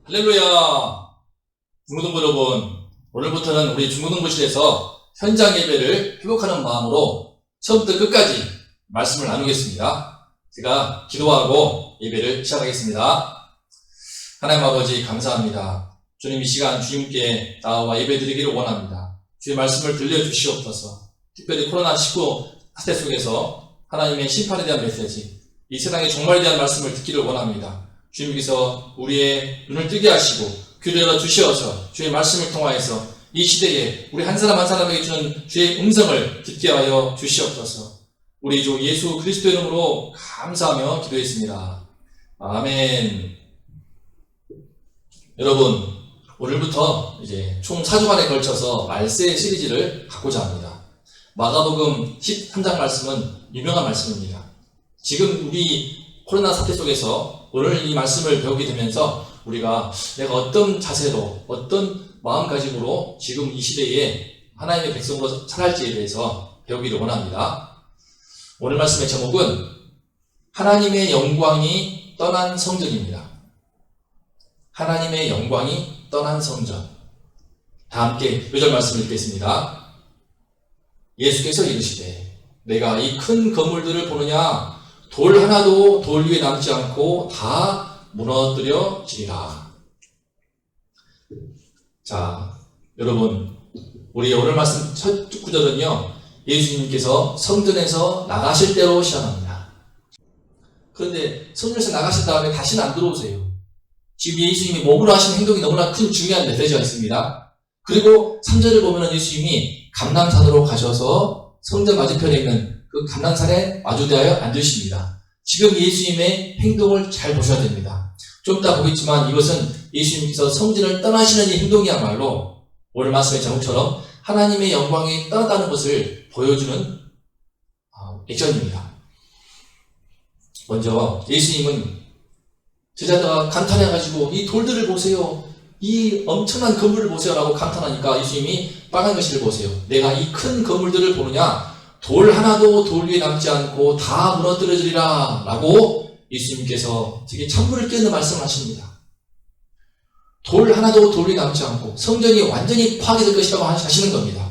할렐루야! 중고등부 여러분, 오늘부터는 우리 중고등부실에서 현장 예배를 회복하는 마음으로 처음부터 끝까지 말씀을 나누겠습니다. 제가 기도하고 예배를 시작하겠습니다. 하나님 아버지 감사합니다. 주님 이 시간 주님께 나와 예배드리기를 원합니다. 주의 말씀을 들려주시옵소서. 특별히 코로나19 사태 속에서 하나님의 심판에 대한 메시지, 이 세상의 종말에 대한 말씀을 듣기를 원합니다. 주님께서 우리의 눈을 뜨게 하시고 귀를 열어 주시어서 주의 말씀을 통하여서 이 시대에 우리 한 사람 한 사람에게 주는 주의 음성을 듣게 하여 주시옵소서. 우리 주 예수 그리스도의 이름으로 감사하며 기도했습니다. 아멘. 여러분, 오늘부터 이제 총 4주간에 걸쳐서 말세 시리즈를 갖고자 합니다. 마가복음 13장 말씀은 유명한 말씀입니다. 지금 우리 코로나 사태 속에서 오늘 이 말씀을 배우게 되면서 우리가 내가 어떤 자세로, 어떤 마음가짐으로 지금 이 시대에 하나님의 백성으로 살아갈지에 대해서 배우기를 원합니다. 오늘 말씀의 제목은 하나님의 영광이 떠난 성전입니다. 하나님의 영광이 떠난 성전. 다 함께 요절 말씀을 읽겠습니다. 예수께서 이르시되 내가 이 큰 건물들을 보느냐 돌 하나도 돌 위에 남지 않고 다 무너뜨려지리라. 자, 여러분, 우리 오늘 말씀 첫 구절은요, 예수님께서 성전에서 나가실 때로 시작합니다. 그런데 성전에서 나가신 다음에 다시는 안 들어오세요. 지금 예수님이 몸으로 하신 행동이 너무나 큰 중요한 메시지가 있습니다. 그리고 3절을 보면 예수님이 감람산으로 가셔서 성전 맞은편에 있는 그 감람산에 마주대하여 앉으십니다. 지금 예수님의 행동을 잘 보셔야 됩니다. 좀 이따 보겠지만 이것은 예수님께서 성전을 떠나시는 이 행동이야말로 오늘 말씀의 제목처럼 하나님의 영광이 떠났다는 것을 보여주는 액션입니다. 먼저 예수님은 제자들과 감탄해가지고 이 돌들을 보세요. 이 엄청난 건물을 보세요 라고 감탄하니까 예수님이 빨간 글씨를 보세요. 내가 이 큰 건물들을 보느냐 돌 하나도 돌 위에 남지 않고 다 무너뜨려지리라 라고 예수님께서 되게 찬물을 끼얹는 말씀을 하십니다. 돌 하나도 돌 위에 남지 않고 성전이 완전히 파괴될 것이라고 하시는 겁니다.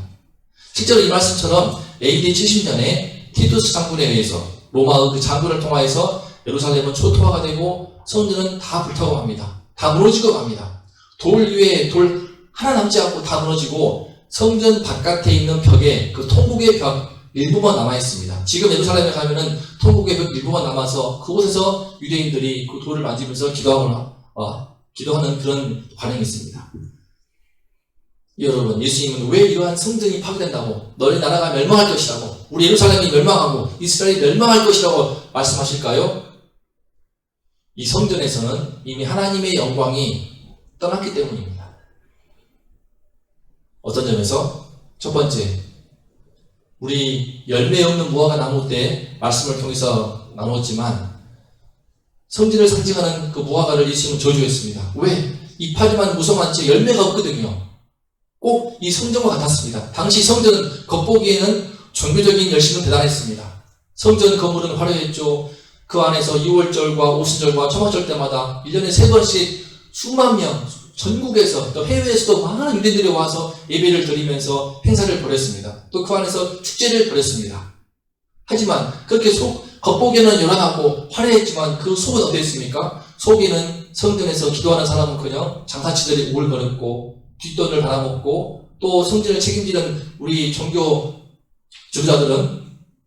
실제로 이 말씀처럼 AD 70년에 티투스 장군에 의해서 로마의 그 장군을 통하여서 예루살렘은 초토화가 되고 성전은 다 불타고 갑니다. 다 무너지고 갑니다. 돌 위에 돌 하나 남지 않고 다 무너지고 성전 바깥에 있는 벽에 그 통곡의 벽 일부만 남아있습니다. 지금 예루살렘에 가면은 통곡의 벽 일부만 남아서 그곳에서 유대인들이 그 돌을 만지면서 기도하는 그런 관행이 있습니다. 여러분, 예수님은 왜 이러한 성전이 파괴된다고, 너희 나라가 멸망할 것이라고, 우리 예루살렘이 멸망하고 이스라엘이 멸망할 것이라고 말씀하실까요? 이 성전에서는 이미 하나님의 영광이 떠났기 때문입니다. 어떤 점에서? 첫 번째, 우리 열매 없는 무화과 나무 때 말씀을 통해서 나눴지만 성질을 상징하는 그 무화과를 예수님은 저주했습니다. 왜? 이파리만 무성한 채 열매가 없거든요. 꼭 이 성전과 같았습니다. 당시 성전은 겉보기에는 종교적인 열심은 대단했습니다. 성전 건물은 화려했죠. 그 안에서 2월절과 오순절과 초막절 때마다 1년에 3번씩 수만 명, 전국에서 또 해외에서도 많은 유대인들이 와서 예배를 드리면서 행사를 벌였습니다. 또 그 안에서 축제를 벌였습니다. 하지만 그렇게 겉보기에는 요란하고 화려했지만 그 속은 어땠습니까? 속에는 성전에서 기도하는 사람은커녕 장사치들이 우울거렸고 뒷돈을 받아먹고 또 성전을 책임지는 우리 종교 지도자들은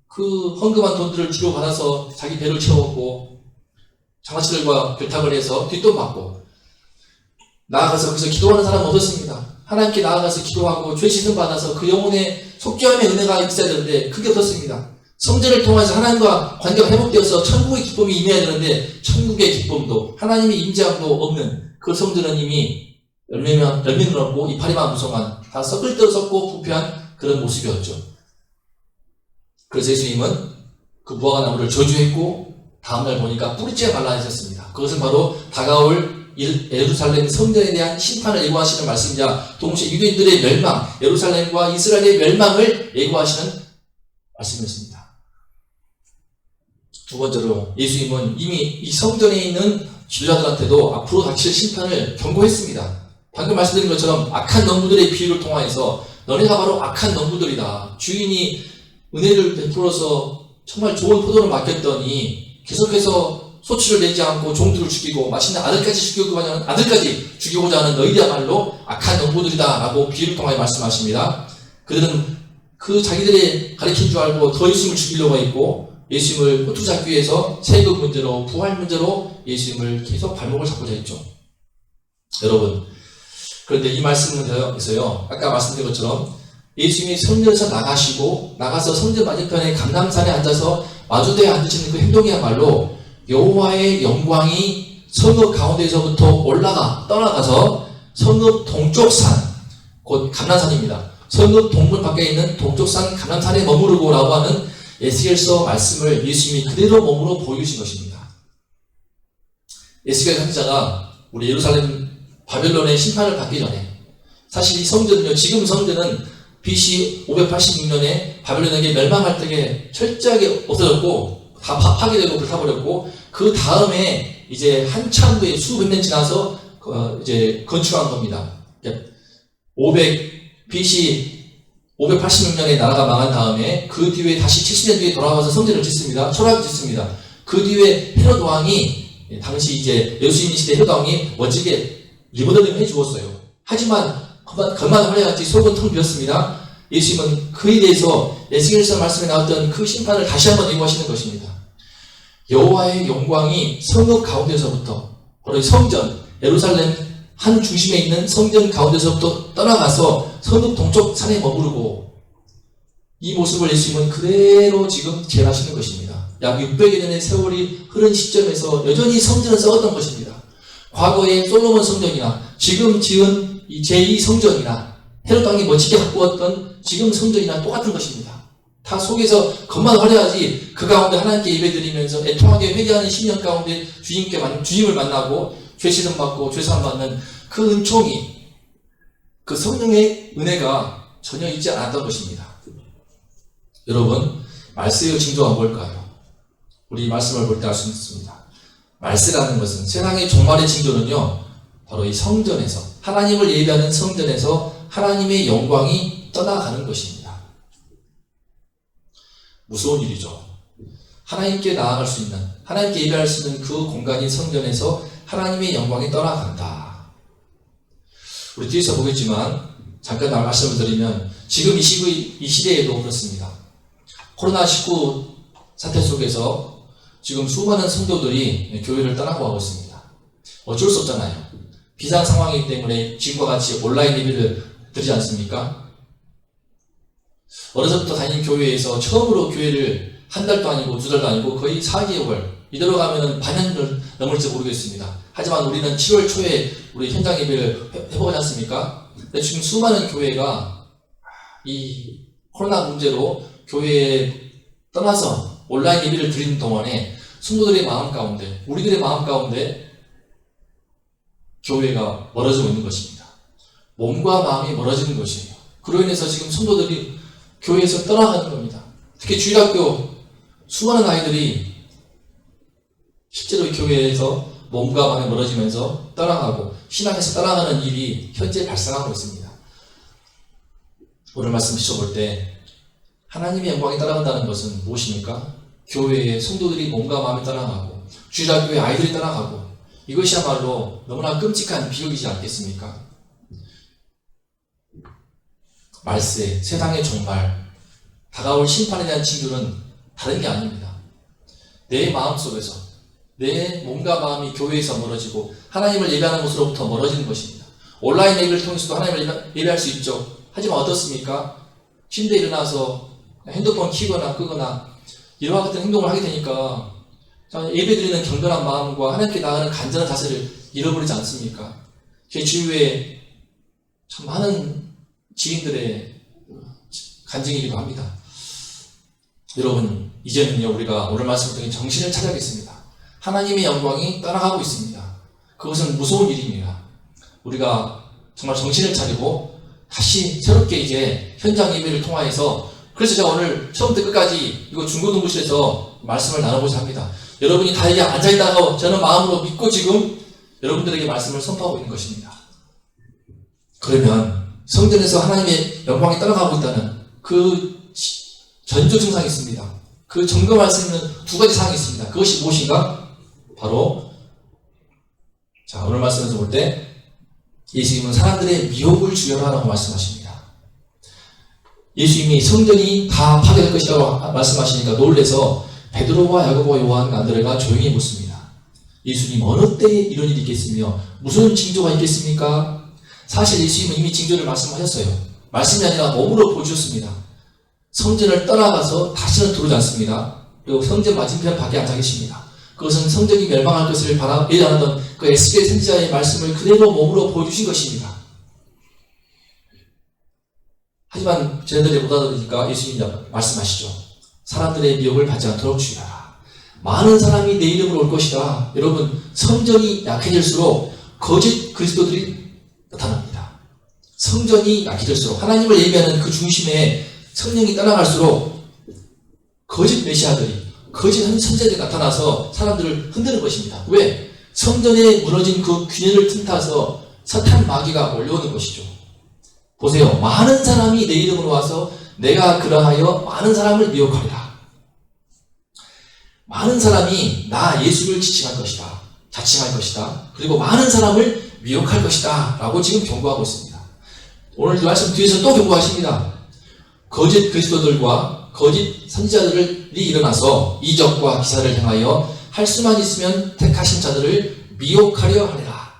그 헌금한 돈들을 뒤로 받아서 자기 배를 채웠고 장사치들과 결탁을 해서 뒷돈 받고 나아가서 거기서 기도하는 사람은 없었습니다. 하나님께 나아가서 기도하고 죄 씻음 받아서 그 영혼의 속죄함의 은혜가 있어야 되는데 그게 없었습니다. 성전을 통해서 하나님과 관계가 회복되어서 천국의 기쁨이 임해야 되는데 천국의 기쁨도 하나님의 임재함도 없는 그 성전은 이미 열매는 없고 이파리만 무성한 다 썩을 대로 썩고 부패한 그런 모습이었죠. 그래서 예수님은 그 무화과 나무를 저주했고 다음날 보니까 뿌리째 말라내셨습니다. 그것은 바로 다가올 예루살렘 성전에 대한 심판을 예고하시는 말씀이자 동시에 유대인들의 멸망, 예루살렘과 이스라엘의 멸망을 예고하시는 말씀이었습니다. 두 번째로 예수님은 이미 이 성전에 있는 지도자들한테도 앞으로 닥칠 심판을 경고했습니다. 방금 말씀드린 것처럼 악한 농부들의 비유를 통하여서 너네가 바로 악한 농부들이다. 주인이 은혜를 베풀어서 정말 좋은 포도를 맡겼더니 계속해서 소출을 내지 않고 종들을 죽이고 맛있는 아들까지 죽이고자 하는 너희들이야말로 악한 농부들이다 라고 비유를 통하여 말씀하십니다. 그들은 그 자기들의 가르친 줄 알고 더 예수님을 죽이려고 했고 예수님을 호투 잡기 위해서 세금 문제로 부활 문제로 예수님을 계속 발목을 잡고자 했죠. 여러분, 그런데 이 말씀에서요, 아까 말씀드린 것처럼 예수님이 성전에서 나가서 성전 맞은편에 감람산에 앉아서 마주대에 앉으시는 그 행동이야말로 여호와의 영광이 성읍 가운데에서부터 떠나가서 성읍 동쪽 산, 곧 감람산입니다. 성읍 동문 밖에 있는 동쪽 산 감람산에 머무르고라고 하는 에스겔서 말씀을 예수님이 그대로 몸으로 보여주신 것입니다. 에스겔 선지자가 우리 예루살렘 바벨론의 심판을 받기 전에 사실 이 성전은요, 지금 성전은 BC 586년에 바벨론에게 멸망할 때에 철저하게 없어졌고 다 파괴되고 불타버렸고 그 다음에 이제 한참 후에 수백 년 지나서 이제 건축한 겁니다. BC 586년에 나라가 망한 다음에 그 뒤에 다시 70년 뒤에 돌아와서 성전을 짓습니다. 초락을 짓습니다. 그 뒤에 헤롯 왕이 당시 이제 예수님 시대 헤롯 왕이 멋지게 리모델링을 해주었어요. 하지만 겉만 화려하지 속은 텅 비었습니다. 예수님은 그에 대해서 에스겔서 말씀에 나왔던 그 심판을 다시 한번 예고하시는 것입니다. 여호와의 영광이 성읍 가운데서부터 바로 성전 예루살렘 한 중심에 있는 성전 가운데서부터 떠나가서 성읍 동쪽 산에 머무르고 이 모습을 예수님은 그대로 지금 재현하시는 것입니다. 약 600여 년의 세월이 흐른 시점에서 여전히 성전은 썩었던 것입니다. 과거의 솔로몬 성전이나 지금 지은 이 제2성전이나 헤롯 왕이 멋지게 가꾸었던 지금 성전이나 똑같은 것입니다. 다 속에서 겉만 화려하지 그 가운데 하나님께 예배드리면서 애통하게 회개하는 심령 가운데 주님을 만나고 죄시름 받고 죄사함 받는 그 은총이 그 성령의 은혜가 전혀 있지 않았던 것입니다. 여러분, 말세의 징조가 뭘까요? 우리 말씀을 볼 때 알 수 있습니다. 말세라는 것은 세상의 종말의 징조는요, 바로 이 성전에서 하나님을 예배하는 성전에서 하나님의 영광이 떠나가는 것입니다. 무서운 일이죠. 하나님께 나아갈 수 있는, 하나님께 예배할 수 있는 그 공간인 성전에서 하나님의 영광이 떠나간다. 우리 뒤에서 보겠지만 잠깐 말씀을 드리면 지금 이 시대에도 그렇습니다. 코로나19 사태 속에서 지금 수많은 성도들이 교회를 떠나고 하고 있습니다. 어쩔 수 없잖아요. 비상 상황이기 때문에 지금과 같이 온라인 예배를 드리지 않습니까? 어려서부터 다니는 교회에서 처음으로 교회를 한 달도 아니고 두 달도 아니고 거의 4개월 이대로 가면은 반년을 넘을지 모르겠습니다. 하지만 우리는 7월 초에 우리 현장 예배를 해보지 않습니까? 근데 지금 수많은 교회가 이 코로나 문제로 교회에 떠나서 온라인 예배를 드리는 동안에 성도들의 마음 가운데, 우리들의 마음 가운데 교회가 멀어지고 있는 것입니다. 몸과 마음이 멀어지는 것이에요. 그로 인해서 지금 성도들이 교회에서 떠나가는 겁니다. 특히 주일학교 수많은 아이들이 실제로 교회에서 몸과 마음이 멀어지면서 떠나가고 신앙에서 떠나가는 일이 현재 발생하고 있습니다. 오늘 말씀 비춰볼 때 하나님의 영광이 떠나간다는 것은 무엇입니까? 교회의 성도들이 몸과 마음이 떠나가고 주일학교의 아이들이 떠나가고 이것이야말로 너무나 끔찍한 비극이지 않겠습니까? 말세, 세상의 종말, 다가올 심판에 대한 징조는 다른 게 아닙니다. 내 마음속에서 내 몸과 마음이 교회에서 멀어지고 하나님을 예배하는 곳으로부터 멀어지는 것입니다. 온라인 예배를 통해서도 하나님을 예배할 수 있죠. 하지만 어떻습니까? 침대에 일어나서 핸드폰 켜거나 끄거나 이와 같은 행동을 하게 되니까 예배드리는 경건한 마음과 하나님께 나아가는 간절한 자세를 잃어버리지 않습니까? 제 주위에 참 많은 지인들의 간증이기도 합니다. 여러분, 이제는요, 우리가 오늘 말씀을 통해 정신을 차려야겠습니다. 하나님의 영광이 떠나가고 있습니다. 그것은 무서운 일입니다. 우리가 정말 정신을 차리고 다시 새롭게 이제 현장 예배를 통하여서, 그래서 제가 오늘 처음부터 끝까지 이거 중고등부실에서 말씀을 나눠보자 합니다. 여러분이 다 여기 앉아있다고 저는 마음으로 믿고 지금 여러분들에게 말씀을 선포하고 있는 것입니다. 그러면 성전에서 하나님의 영광이 떠나가고 있다는 그 전조 증상이 있습니다. 그 점검할 수 있는 두 가지 사항이 있습니다. 그것이 무엇인가? 바로 오늘 말씀에서 볼 때 예수님은 사람들의 미혹을 주려라라고 말씀하십니다. 예수님이 성전이 다 파괴될 것이라고 말씀하시니까 놀래서 베드로와 야고보와 요한 안드레가 조용히 묻습니다. 예수님, 어느 때에 이런 일이 있겠으며 무슨 징조가 있겠습니까? 사실 예수님은 이미 징조를 말씀하셨어요. 말씀이 아니라 몸으로 보여주셨습니다. 성전을 떠나가서 다시는 들어오지 않습니다. 그리고 성전 맞은편 밖에 앉아 계십니다. 그것은 성전이 멸망할 것을 예언하던 그 에스겔 선지자의 말씀을 그대로 몸으로 보여주신 것입니다. 하지만 쟤네들이 못 알아들으니까 예수님이 말씀하시죠. 사람들의 미혹을 받지 않도록 주의하라. 많은 사람이 내 이름으로 올 것이다. 여러분, 성전이 약해질수록 거짓 그리스도들이 나타납니다. 성전이 약해질수록 하나님을 예비하는 그 중심에 성령이 떠나갈수록 거짓 메시아들이, 거짓 선지자들이 나타나서 사람들을 흔드는 것입니다. 왜? 성전에 무너진 그 균열을 틈타서 사탄 마귀가 몰려오는 것이죠. 보세요. 많은 사람이 내 이름으로 와서 내가 그러하여 많은 사람을 미혹하리라. 많은 사람이 나 예수를 지칭할 것이다. 자칭할 것이다. 그리고 많은 사람을 미혹할 것이다. 라고 지금 경고하고 있습니다. 오늘 이 말씀 뒤에서 또 경고하십니다. 거짓 그리스도들과 거짓 선지자들이 일어나서 이적과 기사를 행하여 할 수만 있으면 택하신 자들을 미혹하려 하리라.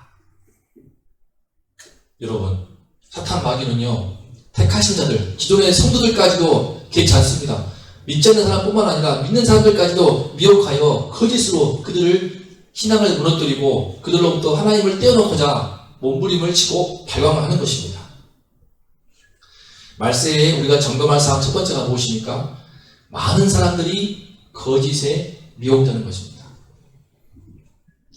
여러분, 사탄 마귀는요, 택하신 자들, 기존의 성도들까지도 개의치 않습니다. 믿지 않는 사람뿐만 아니라 믿는 사람들까지도 미혹하여 거짓으로 그들을 신앙을 무너뜨리고 그들로부터 하나님을 떼어놓고자 몸부림을 치고 발광을 하는 것입니다. 말세에 우리가 점검할 사항 첫 번째가 무엇입니까? 많은 사람들이 거짓에 미혹되는 것입니다.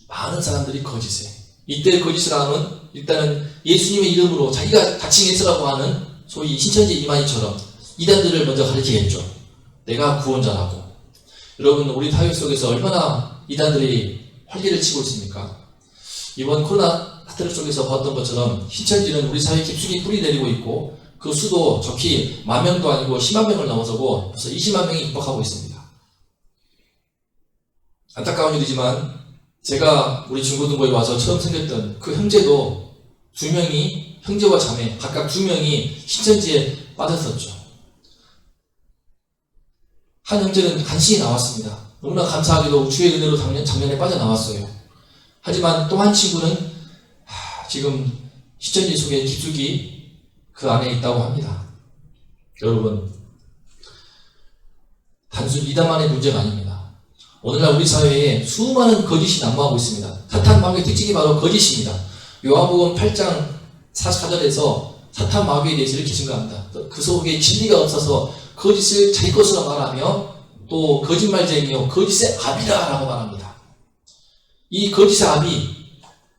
많은 사람들이 거짓에. 이때 거짓을 하는 일단은 예수님의 이름으로 자기가 자칭 예수라고 하는 소위 신천지 이만희처럼 이단들을 먼저 가르치겠죠. 내가 구원자라고. 여러분, 우리 사회 속에서 얼마나 이단들이 활기를 치고 있습니까? 이번 코로나 사태 속에서 봤던 것처럼 신천지는 우리 사회에 깊숙이 뿌리 내리고 있고 그 수도 적히 10,000명도 아니고 100,000 명을 넘어서고 벌써 200,000 명이 육박하고 있습니다. 안타까운 일이지만 제가 우리 중고등부에 와서 처음 생겼던 그 형제도 2명이, 형제와 자매 각각 2명이 신천지에 빠졌었죠. 한 형제는 간신히 나왔습니다. 너무나 감사하게도 주의 은혜로 작년에 빠져나왔어요. 하지만 또 한 친구는 지금 신천지 속에 깊숙이 그 안에 있다고 합니다. 여러분, 단순 이단만의 문제가 아닙니다. 오늘날 우리 사회에 수많은 거짓이 난무하고 있습니다. 사탄 마귀의 특징이 바로 거짓입니다. 요한복음 8장 44절에서 사탄 마귀에 대해서 이렇게 증거합니다. 그 속에 진리가 없어서 거짓을 자기 것으로 말하며 또 거짓말쟁이요 거짓의 아비라 라고 말합니다. 이 거짓의 아비,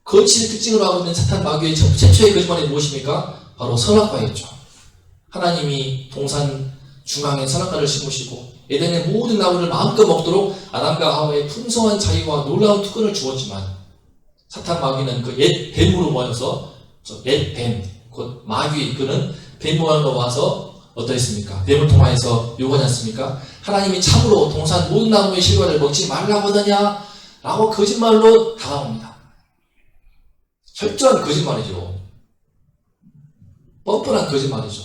거짓의 특징으로 하고 있는 사탄 마귀의 최초의 거짓말이 무엇입니까? 바로 선악과였죠. 하나님이 동산 중앙에 선악과를 심으시고 에덴의 모든 나무를 마음껏 먹도록 아담과 하와의 풍성한 자유와 놀라운 특권을 주었지만 사탄 마귀는 그 옛 뱀으로 모여서 옛 뱀, 곧 마귀, 그는 뱀 모양으로 와서 어떠했습니까? 뱀을 통하여서 요구하지 않습니까? 하나님이 참으로 동산 모든 나무의 실과를 먹지 말라고 하더냐? 라고 거짓말로 다가옵니다. 철저한 거짓말이죠. 뻔뻔한 거짓말이죠.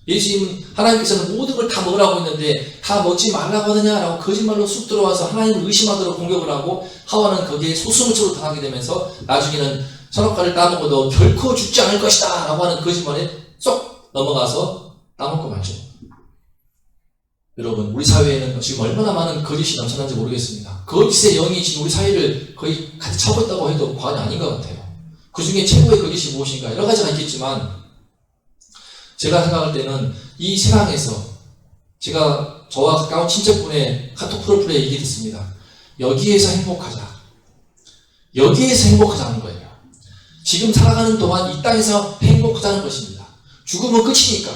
예수님, 하나님께서는 모든 걸 다 먹으라고 했는데 다 먹지 말라고 하느냐? 라고 거짓말로 쑥 들어와서 하나님을 의심하도록 공격을 하고 하와는 거기에 소수무처로 당하게 되면서 나중에는 선악과를 따먹어도 결코 죽지 않을 것이다 라고 하는 거짓말에 쏙 넘어가서 따먹고 말죠. 여러분, 우리 사회에는 지금 얼마나 많은 거짓이 넘쳐난지 모르겠습니다. 거짓의 영이 지금 우리 사회를 거의 가득 차고 있다고 해도 과언이 아닌 것 같아요. 그 중에 최고의 거짓이 무엇인가? 여러 가지가 있겠지만 제가 생각할 때는 이 세상에서 제가 저와 가까운 친척분의 카톡 프로필에 얘기 듣습니다. 여기에서 행복하자. 여기에서 행복하자는 거예요. 지금 살아가는 동안 이 땅에서 행복하자는 것입니다. 죽으면 끝이니까.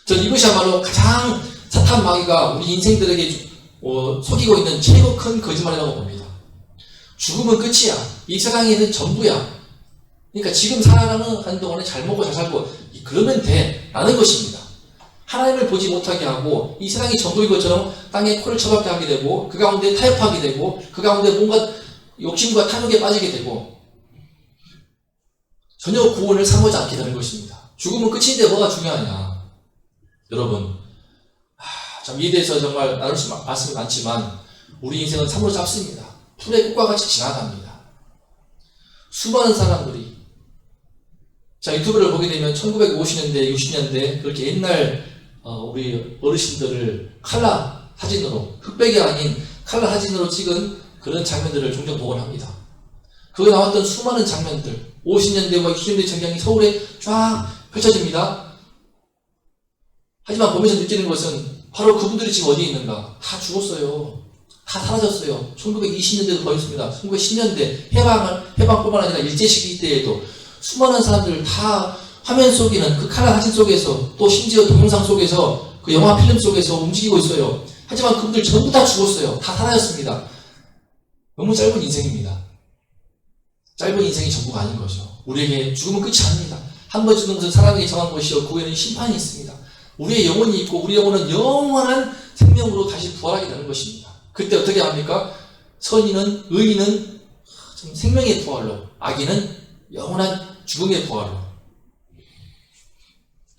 전 이것이야말로 가장 사탄 마귀가 우리 인생들에게 속이고 있는 최고 큰 거짓말이라고 봅니다. 죽음은 끝이야. 이 세상에는 전부야. 그러니까 지금 살아가는 동안에 잘 먹고 잘 살고 그러면 돼 라는 것입니다. 하나님을 보지 못하게 하고 이 세상이 전부인 것처럼 땅에 코를 쳐박게 하게 되고 그 가운데 타협하게 되고 그 가운데 뭔가 욕심과 탐욕에 빠지게 되고 전혀 구원을 삼보지 않게 되는 것입니다. 죽음은 끝인데 뭐가 중요하냐. 여러분, 참 이에 대해서 정말 나눌 수 말씀이 많지만 우리 인생은 참으로 짧습니다. 풀의 꽃과 같이 지나갑니다. 수많은 사람들이 유튜브를 보게 되면 1950년대, 60년대 그렇게 옛날 우리 어르신들을 칼라 사진으로, 흑백이 아닌 칼라 사진으로 찍은 그런 장면들을 종종 보곤 합니다. 거기 나왔던 수많은 장면들, 50년대와 60년대 전경이 서울에 쫙 펼쳐집니다. 하지만 보면서 느끼는 것은 바로 그분들이 지금 어디에 있는가? 다 죽었어요. 다 사라졌어요. 1920년대도 더 있습니다. 1910년대 해방뿐만 아니라 일제시기 때에도 수많은 사람들 다 화면 속에는 그 칼라 사진 속에서 또 심지어 동영상 속에서 그 영화 필름 속에서 움직이고 있어요. 하지만 그분들 전부 다 죽었어요. 다 사라졌습니다. 너무 짧은 인생입니다. 짧은 인생이 전부가 아닌 거죠. 우리에게 죽음은 끝이 아닙니다. 한 번 죽는 것은 사람에게 정한 것이요 그 후에는 심판이 있습니다. 우리의 영혼이 있고 우리 영혼은 영원한 생명으로 다시 부활하게 되는 것입니다. 그때 어떻게 합니까? 선인은, 의인은 생명의 부활로, 악인은 영원한 죽음의 부활로.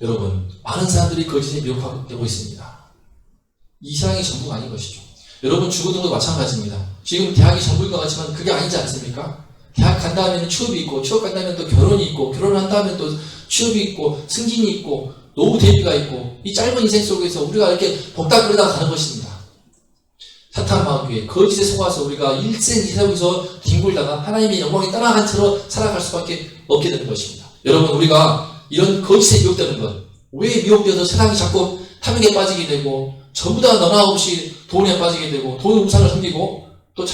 여러분, 많은 사람들이 거짓에 미혹되고 있습니다. 이 세상이 전부가 아닌 것이죠. 여러분, 죽어도 마찬가지입니다. 지금 대학이 전부인 것 같지만 그게 아니지 않습니까? 대학 간 다음에는 취업이 있고, 취업 간 다음에 또 결혼이 있고, 결혼을 한 다음에 또 취업이 있고, 승진이 있고, 노후 대비가 있고, 이 짧은 인생 속에서 우리가 이렇게 복다 그러다가 가는 것입니다. 사탄 마귀에 거짓에 속아서 우리가 일생 이 세상에서 뒹굴다가 하나님의 영광이 떠나간 채로 살아갈 수밖에 없게 되는 것입니다. 여러분, 우리가 이런 거짓에 미혹되는 것, 왜 미혹되어서 세상이 자꾸 탐욕에 빠지게 되고 전부 다 너나 없이 돈에 빠지게 되고 돈 우상을 섬기고 또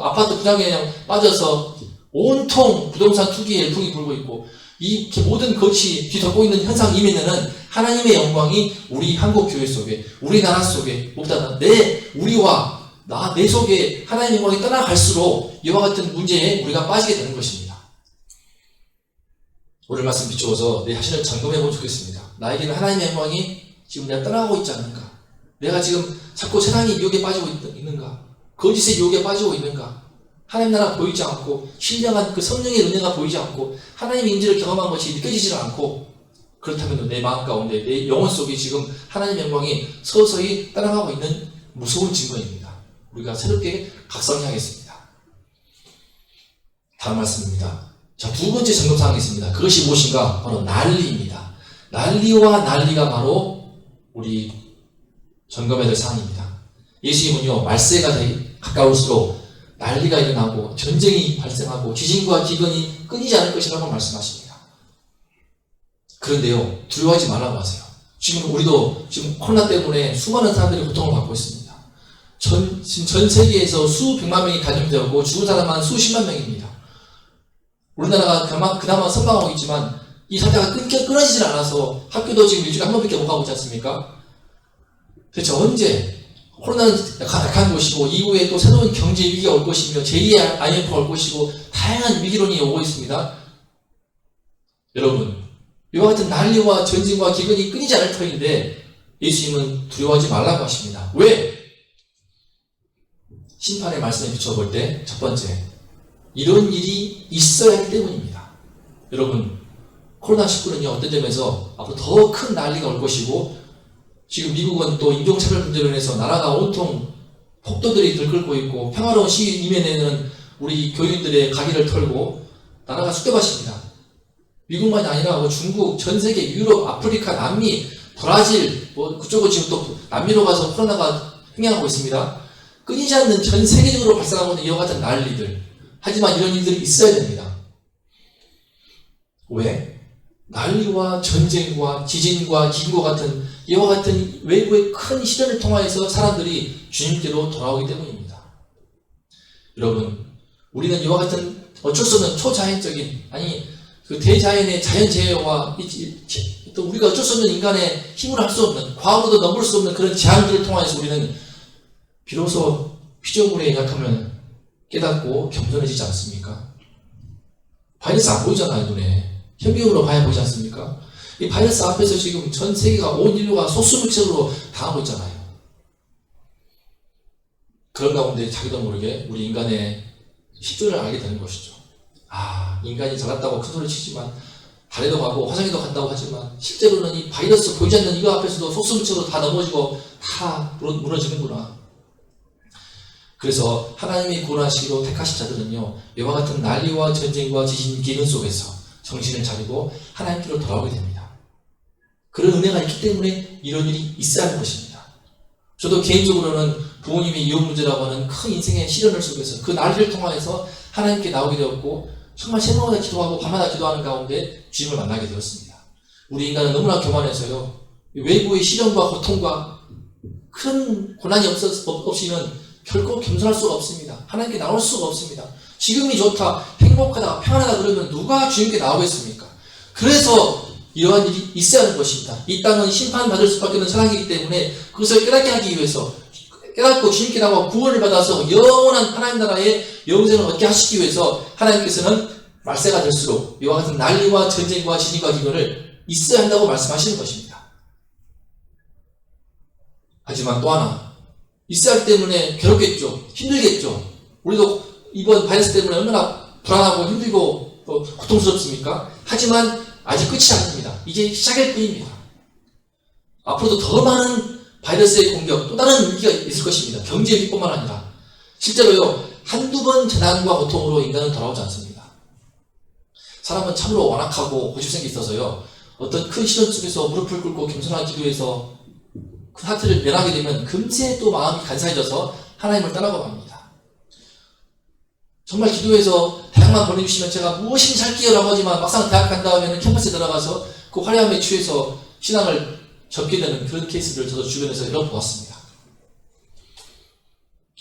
아파트 부장에 그냥 빠져서 온통 부동산 투기에 열풍이 불고 있고 이 모든 것이 뒤덮고 있는 현상 이면에는 하나님의 영광이 우리 한국 교회 속에, 우리나라 속에, 무엇보다 내 속에 하나님의 영광이 떠나갈수록 이와 같은 문제에 우리가 빠지게 되는 것입니다. 오늘 말씀 비추어서 내 자신을 점검해보면 좋겠습니다. 나에게는 하나님의 영광이 지금 내가 떠나가고 있지 않는가? 내가 지금 자꾸 세상의 유혹에 빠지고 있는가? 거짓의 유혹에 빠지고 있는가? 하나님 나라 보이지 않고 신령한 그 성령의 은혜가 보이지 않고 하나님의 인지를 경험한 것이 느껴지지 않고 그렇다면 내 마음 가운데 내 영혼 속에 지금 하나님의 영광이 서서히 따라가고 있는 무서운 증거입니다. 우리가 새롭게 각성해야겠습니다. 다음 말씀입니다. 자, 두 번째 점검사항이 있습니다. 그것이 무엇인가? 바로 난리입니다. 난리와 난리가 바로 우리 점검해야 될 사항입니다. 예수님은요, 말세가 가까울수록 난리가 일어나고 전쟁이 발생하고 지진과 기근이 끊이지 않을 것이라고 말씀하십니다. 그런데요, 두려워하지 말라고 하세요. 지금 우리도 지금 코로나 때문에 수많은 사람들이 고통을 받고 있습니다. 전 세계에서 수백만 명이 감염되었고 죽은 사람은 수십만 명입니다. 우리나라가 그나마 선방하고 있지만 이 사태가 끊어지질 않아서 학교도 지금 일주일에 한 번밖에 못 가고 있지 않습니까? 대체 언제 코로나는 약한 것이고 이후에 또 새로운 경제 위기가 올 것이며 제2의 IMF가 올 것이고 다양한 위기론이 오고 있습니다. 여러분, 이와 같은 난리와 전쟁과 기근이 끊이지 않을 터인데 예수님은 두려워하지 말라고 하십니다. 왜? 심판의 말씀에 비춰볼 때 첫 번째, 이런 일이 있어야 하기 때문입니다. 여러분, 코로나19는요, 어떤 점에서 앞으로 더 큰 난리가 올 것이고 지금 미국은 또 인종차별 문제로 인해서 나라가 온통 폭도들이 들끓고 있고 평화로운 시위 이면에는 우리 교인들의 가게를 털고 나라가 쑥대밭입니다. 미국만이 아니라 중국, 전세계, 유럽, 아프리카, 남미, 브라질, 그쪽은 지금 또 남미로 가서 코로나가 횡행하고 있습니다. 끊이지 않는 전 세계적으로 발생하고 있는 이와 같은 난리들. 하지만 이런 일들이 있어야 됩니다. 왜? 난리와 전쟁과 지진과 기근과 같은 이와 같은 외부의 큰 시련을 통하여서 사람들이 주님께로 돌아오기 때문입니다. 여러분, 우리는 이와 같은 어쩔 수 없는 초자연적인, 그 대자연의 자연재해와 또 우리가 어쩔 수 없는 인간의 힘으로 할 수 없는, 과학으로도 넘을 수 없는 그런 재앙들을 통하여서 우리는 비로소 피조물에 약하면 깨닫고 겸손해지지 않습니까? 바이러스 안 보이잖아요, 눈에. 현미경으로 봐야 보이지 않습니까? 이 바이러스 앞에서 지금 전 세계가, 온 인류가 소수무책으로 당하고 있잖아요. 그런 가운데 자기도 모르게 우리 인간의 실존을 알게 되는 것이죠. 아, 인간이 잘났다고 큰 소리 치지만, 달에도 가고 화성에도 간다고 하지만, 실제로는 이 바이러스 보이지 않는 이거 앞에서도 속수무책으로 다 넘어지고 다 무너지는구나. 그래서 하나님이 구원하시기로 택하신 자들은요, 이와 같은 난리와 전쟁과 지진, 기근 속에서 정신을 차리고 하나님께로 돌아오게 됩니다. 그런 은혜가 있기 때문에 이런 일이 있어야 하는 것입니다. 저도 개인적으로는 부모님의 이혼 문제라고 하는 큰 인생의 시련을 속에서 그 난리를 통하여서 하나님께 나오게 되었고, 정말 새벽마다 기도하고 밤마다 기도하는 가운데 주님을 만나게 되었습니다. 우리 인간은 너무나 교만해서요, 외부의 시련과 고통과 큰 고난이 없이는 결코 겸손할 수가 없습니다. 하나님께 나올 수가 없습니다. 지금이 좋다, 행복하다, 평안하다 그러면 누가 주님께 나오겠습니까? 그래서 이러한 일이 있어야 하는 것입니다. 이 땅은 심판받을 수밖에 없는 세상이기 때문에 그것을 깨닫게 하기 위해서, 깨닫고 주님께 나와 구원을 받아서 영원한 하나님 나라의 영생을 얻게 하시기 위해서 하나님께서는 말세가 될수록 이와 같은 난리와 전쟁과 지진과 기근을 있어야 한다고 말씀하시는 것입니다. 하지만 또 하나, 있어야 하기 때문에 괴롭겠죠. 힘들겠죠. 우리도 이번 바이러스 때문에 얼마나 불안하고 힘들고 또 고통스럽습니까? 하지만 아직 끝이 아닙니다. 이제 시작일 뿐입니다. 앞으로도 더 많은 바이러스의 공격, 또 다른 위기가 있을 것입니다. 경제 위기뿐만 아니라 실제로요, 한두 번 재난과 고통으로 인간은 돌아오지 않습니다. 사람은 참으로 완악하고 고집생기 있어서요, 어떤 큰 시련 속에서 무릎을 꿇고 겸손하게 기도해서 그 사태를 면하게 되면 금세 또 마음이 간사해져서 하나님을 떠나고 맙니다. 정말 기도해서 대학만 보내주시면 제가 무엇이든지 할게요 라고 하지만 막상 대학 간 다음에는 캠퍼스에 들어가서 그 화려함에 취해서 신앙을 접게 되는 그런 케이스를 저도 주변에서 여러 번 보았습니다.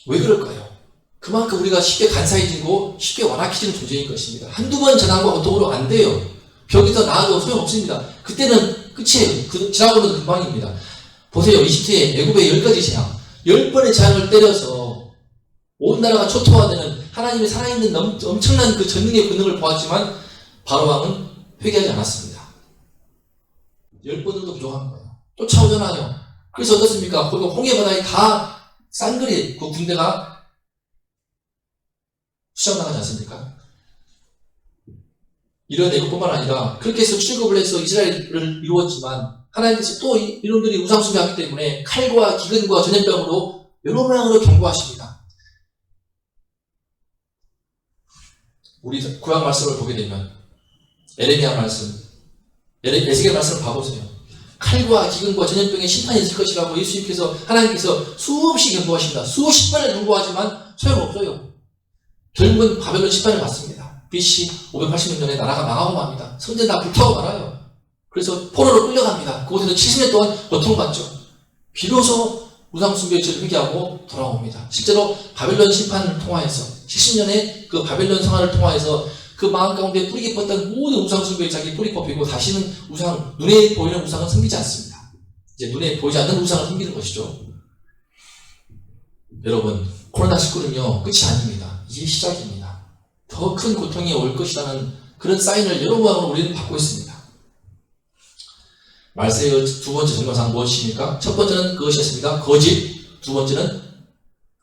왜 그럴까요? 그만큼 우리가 쉽게 간사해지고 쉽게 완악해지는 존재인 것입니다. 한두 번 재난과 고통으로 안 돼요. 벽이 더 나아도 소용없습니다. 그때는 끝이에요. 지나고는 금방입니다. 보세요. 이집트의 애굽의 10가지 재앙, 10번의 재앙을 때려서 온 나라가 초토화되는 하나님의 살아있는 엄청난 그 전능의 권능을 보았지만 바로왕은 회개하지 않았습니다. 10번도 부족한 거예요. 쫓아오잖아요. 그래서 어떻습니까? 거기 홍해 바다에 다 쌍그리 그 군대가 수장나가지 않습니까? 이런 애국뿐만 아니라 그렇게 해서 출국을 해서 이스라엘을 이루었지만 하나님께서 또 이놈들이 우상숭배하기 때문에 칼과 기근과 전염병으로 여러 모양으로 경고하십니다. 우리 구약 말씀을 보게 되면 에레미야 말씀, 에스겔 말씀을 봐보세요. 칼과 기근과 전염병의 심판이 있을 것이라고 예수님께서, 하나님께서 수없이 경고하십니다. 수십 번을 경고하지만 소용없어요. 결국은 바벨론 심판을 받습니다. BC 580년에 나라가 망하고 맙니다. 성전 다 불타고 말아요. 그래서 포로로 끌려갑니다. 그곳에서 70년 동안 고통받죠. 비로소 우상숭배의 죄를 회개하고 돌아옵니다. 실제로 바벨론 심판을 통하여서 70년의 그 바벨론 성화를 통하여서 그 마음 가운데 뿌리 깊었던 모든 우상숭배의 자기 뿌리 뽑히고 다시는 우상, 눈에 보이는 우상은 섬기지 않습니다. 이제 눈에 보이지 않는 우상을 섬기는 것이죠. 여러분, 코로나19는요 끝이 아닙니다. 이게 시작입니다. 더 큰 고통이 올 것이라는 그런 사인을 여러 모양으로 우리는 받고 있습니다. 말세의 두 번째 증거사항 무엇입니까? 첫 번째는 그것이었습니다. 거짓. 두 번째는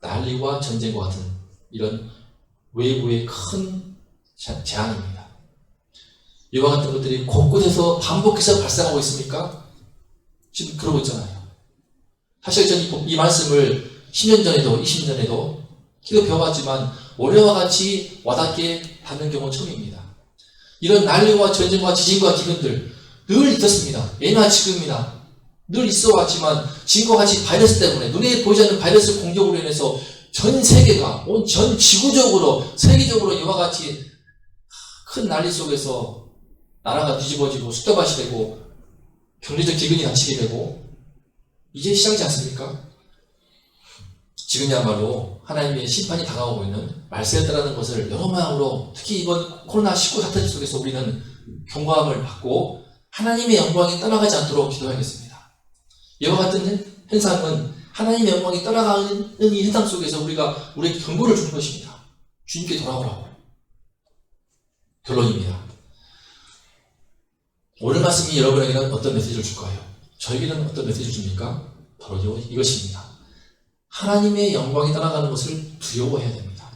난리와 전쟁과 같은 이런 외부의 큰 재앙입니다. 이와 같은 것들이 곳곳에서 반복해서 발생하고 있습니까? 지금 그러고 있잖아요. 사실 저는 이 말씀을 10년 전에도 20년 전에도 기도 배워봤지만 올해와 같이 와닿게 받는 경우는 처음입니다. 이런 난리와 전쟁과 지진과 기근들 늘 있었습니다. 예나 지금이나 늘 있어 왔지만 지금과 같이 바이러스 때문에 눈에 보이지 않는 바이러스 공격으로 인해서 전 세계가 전 지구적으로 세계적으로 이와 같이 큰 난리 속에서 나라가 뒤집어지고 쑥대밭이 되고 경제적 기근이 닥치게 되고 이제 시작이지 않습니까? 지금이야말로 하나님의 심판이 다가오고 있는 말세였다라는 것을 여러 모양으로 특히 이번 코로나19 사태 속에서 우리는 경고함을 받고 하나님의 영광이 떠나가지 않도록 기도하겠습니다. 이와 같은 현상은 하나님의 영광이 떠나가는 이 세상 속에서 우리가 우리에게 경고를 주는 것입니다. 주님께 돌아오라고. 결론입니다. 오늘 말씀이 여러분에게는 어떤 메시지를 줄까요? 저에게는 어떤 메시지를 줍니까? 바로 이것입니다. 하나님의 영광이 떠나가는 것을 두려워해야 됩니다.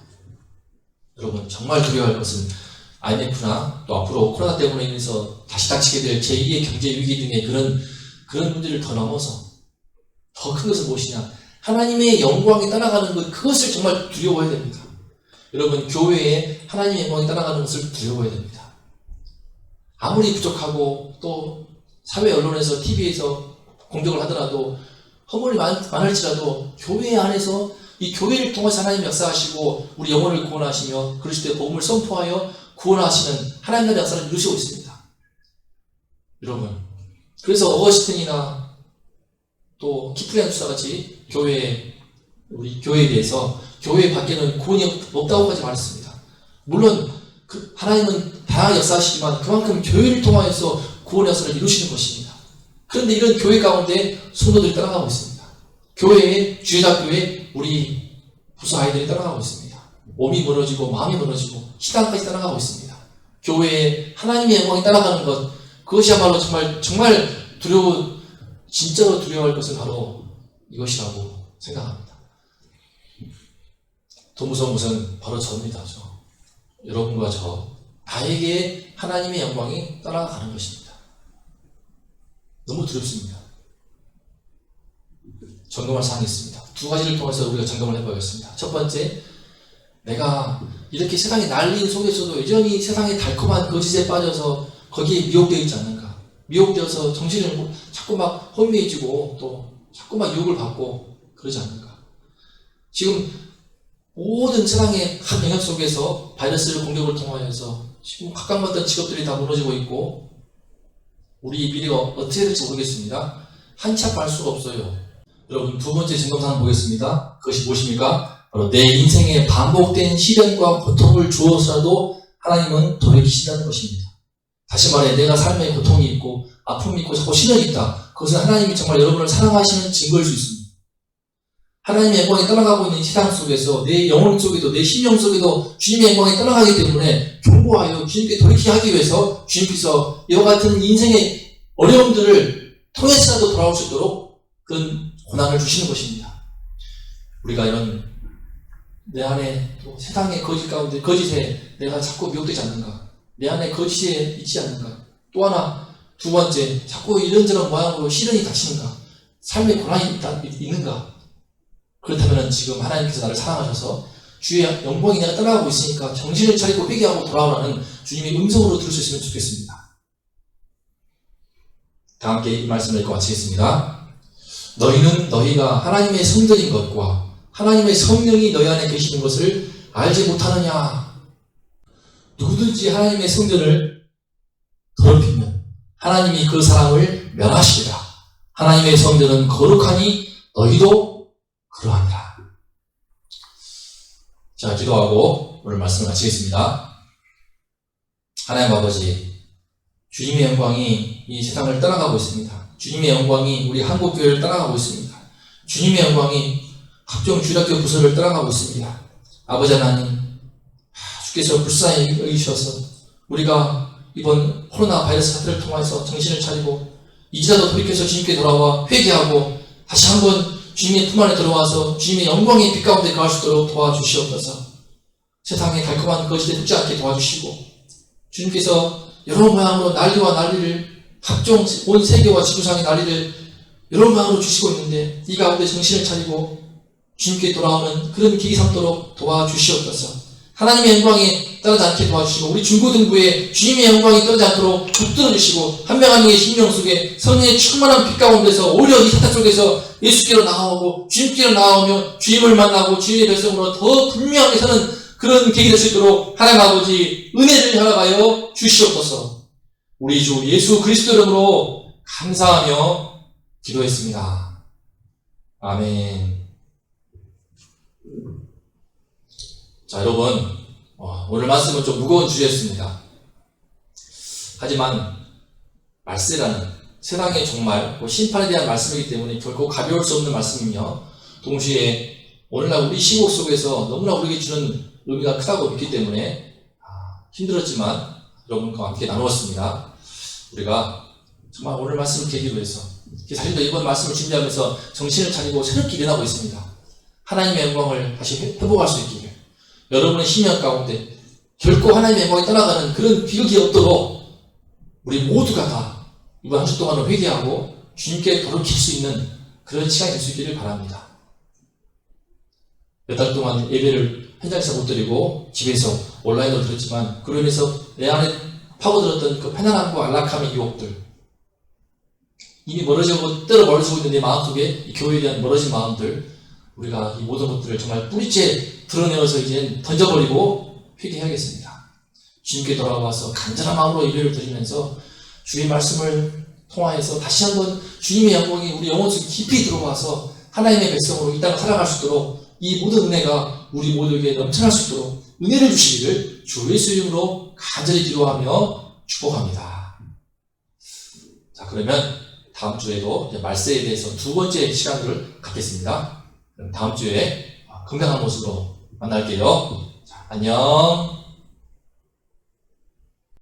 여러분, 정말 두려워할 것은 IMF나 또 앞으로 코로나 때문에 인해서 다시 닥치게 될 제2의 경제 위기 등의 그런 문제를 더 넘어서 더 큰 것은 무엇이냐? 하나님의 영광이 떠나가는 것, 그것을 정말 두려워해야 됩니다. 여러분, 교회에 하나님의 영광이 떠나가는 것을 두려워해야 됩니다. 아무리 부족하고 또 사회 언론에서 TV에서 공격을 하더라도 허물이 많을지라도 교회 안에서 이 교회를 통해서 하나님 역사하시고 우리 영혼을 구원하시며 그리스도의 복음을 선포하여 구원하시는 하나님 나라의 역사를 이루시고 있습니다. 여러분, 그래서 어거스틴이나 또 키플리안 주사같이 우리 교회에 대해서 교회 밖에는 구원이 없다고까지 말했습니다. 물론 하나님은 다양하게 역사하시지만 그만큼 교회를 통하여서 구원의 역사를 이루시는 것입니다. 그런데 이런 교회 가운데 성도들이 따라가고 있습니다. 교회에, 주일학교에 우리 부서 아이들이 따라가고 있습니다. 몸이 멀어지고 마음이 멀어지고 신앙까지 따라가고 있습니다. 교회에 하나님의 영광이 따라가는 것, 그것이야말로 정말 진짜로 두려워할 것은 바로 이것이라고 생각합니다. 더 무서운 것은 바로 저입니다. 여러분과 나에게 하나님의 영광이 따라가는 것입니다. 너무 두렵습니다. 점검할 사항이 있습니다. 두 가지를 통해서 우리가 점검을 해보겠습니다. 첫 번째, 내가 이렇게 세상의 난리 속에서도 여전히 세상의 달콤한 거짓에 빠져서 거기에 미혹되어 있지 않는가? 미혹되어서 정신을 자꾸 막 혼미해지고 또 자꾸 막 유혹을 받고 그러지 않는가? 지금 모든 세상의 한 영역 속에서 바이러스를 공격을 통하여서 지금 각광받던 직업들이 다 무너지고 있고 우리 미래가 어떻게 될지 모르겠습니다. 한치 앞 알 수가 없어요. 여러분, 두 번째 점검사항 보겠습니다. 그것이 무엇입니까? 바로 내 인생에 반복된 시련과 고통을 주어서라도 하나님은 돌이키신다는 것입니다. 다시 말해, 내가 삶에 고통이 있고 아픔이 있고 자꾸 시련이 있다. 그것은 하나님이 정말 여러분을 사랑하시는 증거일 수 있습니다. 하나님의 영광이 떠나가고 있는 세상 속에서 내 영혼 속에도 내 심령 속에도 주님의 영광이 떠나가기 때문에 경고하여 주님께 돌이키게 하기 위해서 주님께서 이와 같은 인생의 어려움들을 통해서라도 돌아올 수 있도록 그런 고난을 주시는 것입니다. 우리가 이런 내 안에 또 세상의 거짓 가운데 거짓에 내가 자꾸 미혹되지 않는가, 내 안에 거짓에 있지 않는가, 또 하나 두 번째 자꾸 이런저런 모양으로 시련이 닥치는가, 삶의 고난이 있는가. 그렇다면 지금 하나님께서 나를 사랑하셔서 주의 영광이 내가 떠나가고 있으니까 정신을 차리고 회개하고 돌아오라는 주님의 음성으로 들을 수 있으면 좋겠습니다. 다 함께 이 말씀을 읽고 마치겠습니다. 너희는 너희가 하나님의 성전인 것과 하나님의 성령이 너희 안에 계시는 것을 알지 못하느냐? 누구든지 하나님의 성전을 더럽히면 하나님이 그 사람을 멸하시리라. 하나님의 성전은 거룩하니 너희도 그러하니라. 자, 기도하고 오늘 말씀을 마치겠습니다. 하나님 아버지, 주님의 영광이 이 세상을 떠나가고 있습니다. 주님의 영광이 우리 한국교회를 떠나가고 있습니다. 주님의 영광이 각종 주일학교 부서를 떠나가고 있습니다. 아버지 하나님, 주께서 불쌍히 여기셔서 우리가 이번 코로나 바이러스 사태를 통해서 정신을 차리고 이제라도 돌이켜서 주님께 돌아와 회개하고 다시 한번 주님의 품 안에 들어와서 주님의 영광의 빛 가운데 가을 수 있도록 도와주시옵소서. 세상의 달콤한 거짓에 죽지 않게 도와주시고 주님께서 여러 모양으로 난리를 각종 온 세계와 지구상의 난리를 여러 모양으로 주시고 있는데 이 가운데 정신을 차리고 주님께 돌아오는 그런 계기 삼도록 도와주시옵소서. 하나님의 영광이 떨어지 않게 도와주시고 우리 중고등부에 주님의 영광이 떨어지지 않도록 붙들어 주시고 한 명 한 명의 심령 속에 성령의 충만한 빛 가운데서 오히려 이 사탄 속에서 예수께로 나아오고 주님께로 나아오며 주님을 만나고 주님의 백성으로 더 분명하게 사는 그런 계기 될 수 있도록 하나님 아버지 은혜를 허락하여 주시옵소서. 우리 주 예수 그리스도 이름으로 감사하며 기도했습니다. 아멘. 자, 여러분, 오늘 말씀은 좀 무거운 주제였습니다. 하지만 말세라는 세상의 종말, 심판에 대한 말씀이기 때문에 결코 가벼울 수 없는 말씀이며 동시에 오늘날 우리 시국 속에서 너무나 우리에게 주는 의미가 크다고 믿기 때문에 힘들었지만 여러분과 함께 나누었습니다. 우리가 정말 오늘 말씀을 계기로 해서 자신도 이번 말씀을 준비하면서 정신을 차리고 새롭게 일어나고 있습니다. 하나님의 영광을 다시 회복할 수 있기를, 여러분의 심령 가운데 결코 하나님의 영광이 떠나가는 그런 비극이 없도록 우리 모두가 다 이번 한 주 동안을 회개하고 주님께 돌이킬 수 있는 그런 시간이 될 수 있기를 바랍니다. 몇 달 동안 예배를 현장에서 못 드리고 집에서 온라인으로 드렸지만 그로 인해서 내 안에 파고들었던 그 편안함과 안락함의 유혹들, 이미 멀어지고 때로 멀어지고 있는 내 마음속에 이 교회에 대한 멀어진 마음들, 우리가 이 모든 것들을 정말 뿌리째 드러내어서 이제 던져버리고 회개해야겠습니다. 주님께 돌아와서 간절한 마음으로 예배를 드리면서 주의 말씀을 통하여서 다시 한번 주님의 영광이 우리 영혼 속에 깊이 들어와서 하나님의 백성으로 이 땅을 살아갈 수 있도록 이 모든 은혜가 우리 모두에게 넘쳐날 수 있도록 은혜를 주시기를 주 예수 이름으로 간절히 기도하며 축복합니다. 자, 그러면 다음 주에도 말세에 대해서 두 번째 시간을 갖겠습니다. 그럼 다음 주에 건강한 모습으로 만날게요. 자, 안녕.